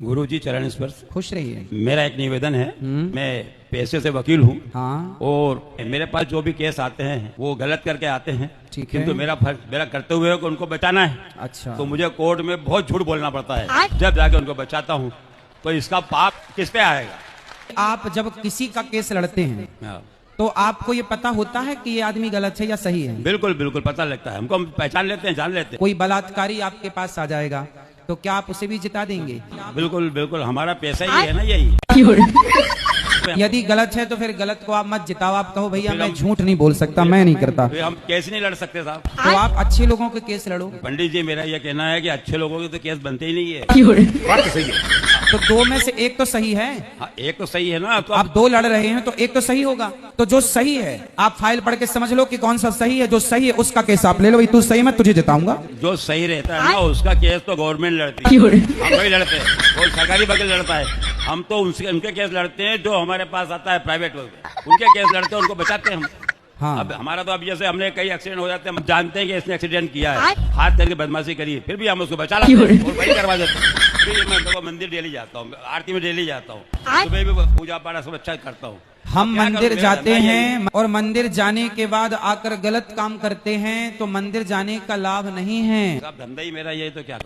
गुरुजी चरण स्पर्श। खुश रहिए। मेरा एक निवेदन है, मैं पेशे से वकील हूँ। हाँ। और मेरे पास जो भी केस आते हैं वो गलत करके आते हैं। ठीक है। किंतु मेरा करते हुए उनको बचाना है। अच्छा। तो मुझे कोर्ट में बहुत झूठ बोलना पड़ता है। जब जाके उनको बचाता हूँ तो इसका पाप किस पे आएगा? आप जब किसी का केस लड़ते हैं तो आपको ये पता होता है कि ये आदमी गलत है या सही है? बिल्कुल बिल्कुल पता लगता है हमको, हम पहचान लेते हैं, जान लेते हैं। कोई बलात्कारी आपके पास आ जाएगा तो क्या आप उसे भी जिता देंगे? बिल्कुल बिल्कुल, हमारा पैसा ही है ना यही। यदि गलत है तो फिर गलत को आप मत जिताओ, आप कहो भैया मैं झूठ नहीं बोल सकता, मैं नहीं करता। हम केस नहीं लड़ सकते साहब। तो आप अच्छे लोगों के केस लड़ो। पंडित जी, मेरा यह कहना है कि अच्छे लोगों के तो केस बनते ही नहीं है। बात तो सही है। तो दो में से एक तो सही है। हाँ, एक तो सही है ना। तो आप दो लड़ रहे हैं तो एक तो सही होगा। तो जो सही है आप फाइल पढ़ के समझ लो कि कौन सा सही है। जो सही है उसका केस आप ले लो, भाई तू सही, मैं तुझे जिताऊंगा। जो सही रहता है ना उसका केस तो गवर्नमेंट लड़ती है, हम नहीं लड़ते। वो सरकारी वकील लड़ता है, हम तो उनके केस लड़ते हैं जो हमारे पास आता है प्राइवेट वकील, उनके केस लड़ते हैं, उनको बचाते हैं हम। हाँ। अब हमारा तो अब जैसे हमने कई एक्सीडेंट हो जाते हैं, हम जानते हैं कि इसने एक्सीडेंट किया है, हाथ करके बदमाशी करी है, फिर भी हम उसको बचा लाते हैं और वही करवा देते हैं। फिर मैं तो मंदिर डेली जाता हूँ, आरती में डेली जाता हूँ, सुबह भी पूजा पाठ सब अच्छा करता हूँ। हम मंदिर जाते हैं और मंदिर जाने के बाद आकर गलत काम करते हैं तो मंदिर जाने का लाभ नहीं है। धंधा ही मेरा यही, तो क्या